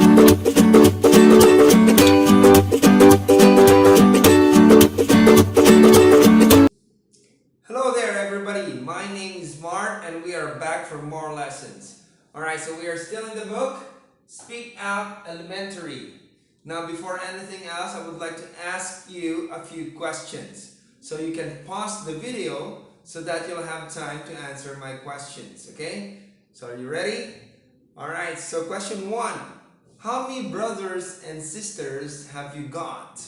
Hello there everybody, my name is Mark and we are back for more lessons. Alright, so we are still in the book, Speak Out Elementary. Now before anything else, I would like to ask you a few questions. So you can pause the video so that you'll have time to answer my questions, okay? So are you ready? Alright, so question 1. How many brothers and sisters have you got?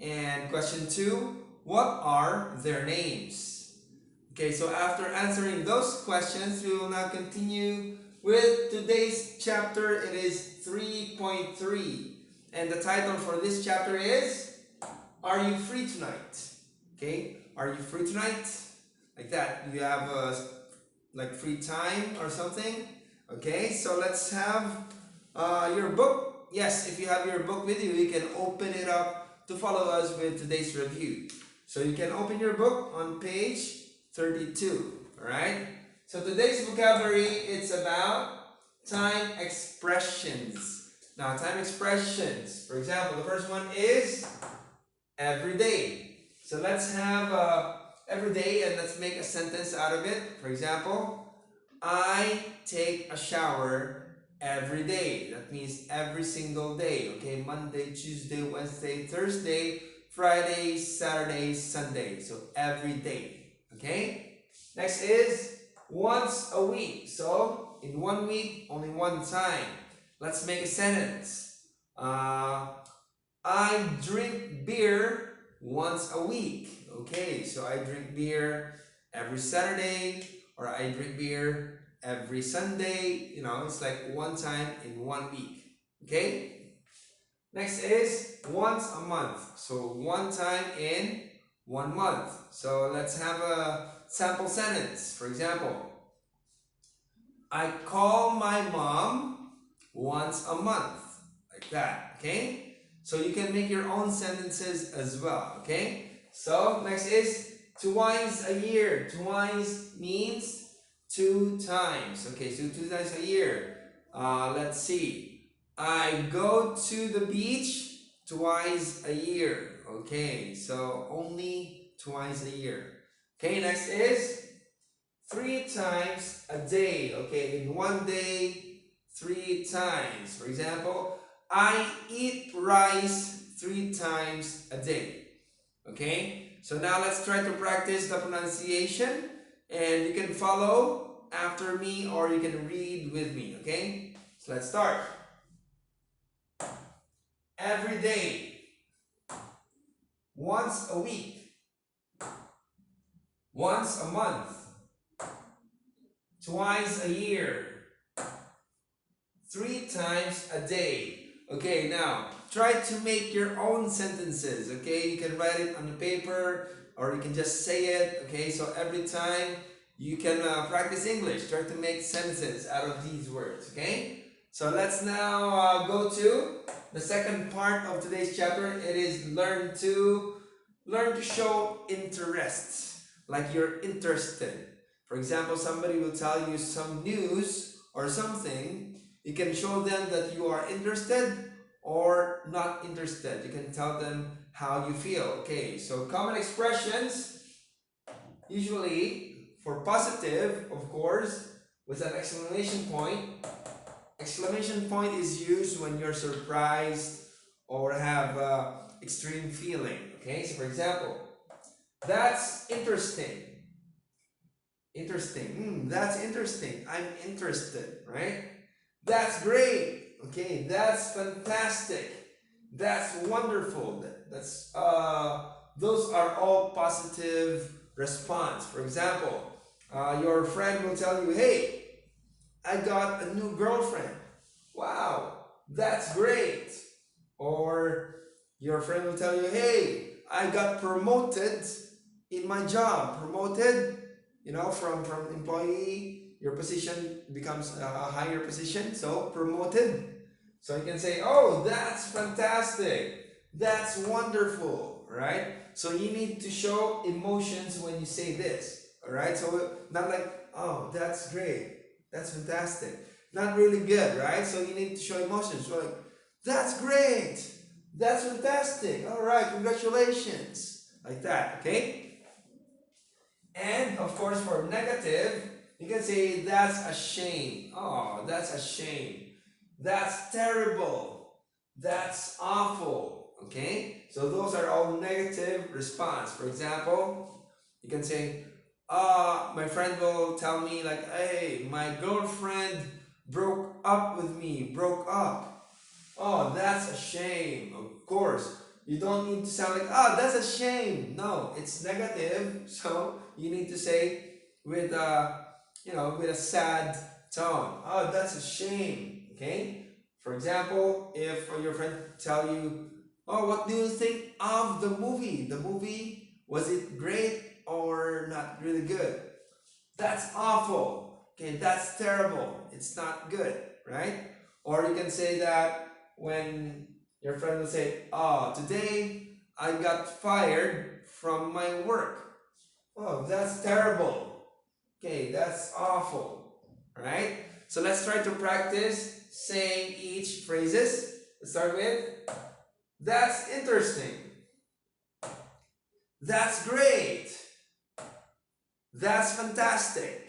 And question 2. What are their names? Okay, so after answering those questions, we will now continue with today's chapter. It is 3.3. And the title for this chapter is, Are you free tonight? Okay, are you free tonight? Like that. You have like free time or something? Okay, so let's have your book. Yes, if you have your book with you, you can open it up to follow us with today's review. So you can open your book on page 32, alright? So today's vocabulary, it's about time expressions. Now, time expressions, for example, the first one is every day. So let's have every day and let's make a sentence out of it. For example, I take a shower every day. That means every single day, okay? Monday, Tuesday, Wednesday, Thursday, Friday, Saturday, Sunday. So every day, okay? Next is once a week. So in 1 week, only one time. Let's make a sentence. I drink beer once a week. Okay, so I drink beer every Saturday, or I drink beer every Sunday. You know, it's like one time in 1 week. Okay? Next is once a month. So one time in 1 month. So let's have a sample sentence. For example, I call my mom once a month. Like that. Okay? So you can make your own sentences as well. Okay? So next is twice a year. Twice means 2 times. Okay, so 2 times a year. Let's see. I go to the beach twice a year. Okay, so only twice a year. Okay, next is 3 times a day. Okay, in 1 day, 3 times. For example, I eat rice 3 times a day. Okay, so now let's try to practice the pronunciation, and you can follow after me or you can read with me. Okay, so let's start. Every day, once a week, once a month, twice a year, 3 times a day. Okay, now try to make your own sentences. Okay, you can write it on the paper or you can just say it. Okay, so every time you can practice English, try to make sentences out of these words. Okay, so let's now go to the second part of today's chapter. It is learn to show interest, like you're interested. For example, somebody will tell you some news or something. You can show them that you are interested or not interested. You can tell them how you feel. Okay, so common expressions, usually for positive, of course, with an exclamation point. Exclamation point is used when you're surprised or have extreme feeling. Okay, so for example, that's interesting. Interesting. That's interesting. I'm interested, right? That's great. Okay, that's fantastic. That's wonderful. That's those are all positive response. For example, your friend will tell you, "Hey, I got a new girlfriend. Wow, that's great." Or your friend will tell you, "Hey, I got promoted in my job." Promoted, you know, from employee, your position becomes a higher position, so promoted. So you can say, "Oh, that's fantastic. That's wonderful," right? So you need to show emotions when you say this, all right? So not like, "Oh, that's great. That's fantastic." not really good, right? So you need to show emotions. So like, that's great, that's fantastic, all right, congratulations, like that, okay? And of course, for negative, you can say that's a shame. Oh, that's a shame. That's terrible. That's awful. Okay? So those are all negative response. For example, you can say, my friend will tell me like, hey, my girlfriend broke up with me, broke up. Oh, that's a shame. Of course, you don't need to sound like, oh, that's a shame. No, it's negative. So you need to say with with a sad tone. Oh, that's a shame. Okay. For example, if your friend tell you, oh, what do you think of the movie? The movie, was it great or not really good? That's awful. Okay, that's terrible. It's not good, right? Or you can say that when your friend will say, oh, today I got fired from my work. Oh, that's terrible. Okay, that's awful, right? So let's try to practice saying each phrases. Let's start with, that's interesting. That's great. That's fantastic.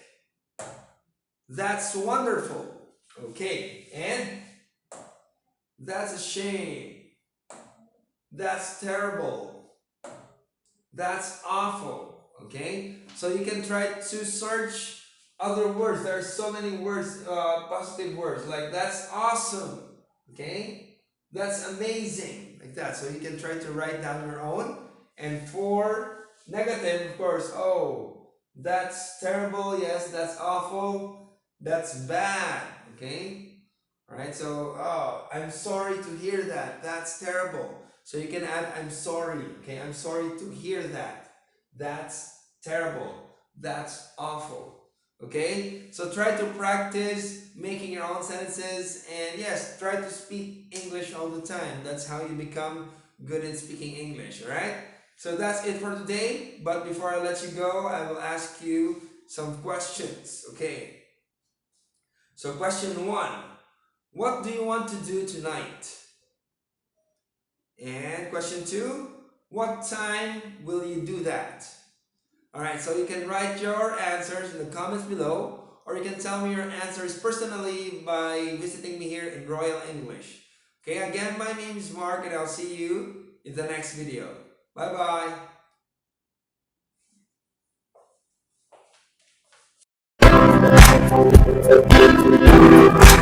That's wonderful. Okay, and that's a shame. That's terrible. That's awful. Okay, so you can try to search other words. There are so many words, positive words, like that's awesome. Okay, that's amazing, like that. So you can try to write down your own. And for negative, of course, oh, that's terrible. Yes, that's awful. That's bad. Okay, all right. So, oh, I'm sorry to hear that. That's terrible. So you can add, I'm sorry. Okay, I'm sorry to hear that. That's terrible. That's awful. Okay, so try to practice making your own sentences, and yes, try to speak English all the time. That's how you become good in speaking English. All right, so that's it for today. But before I let you go, I will ask you some questions. Okay, so question 1, what do you want to do tonight? And question 2, what time will you do that? Alright, so you can write your answers in the comments below, or you can tell me your answers personally by visiting me here in Royal English. Okay, again, my name is Mark, and I'll see you in the next video. Bye bye.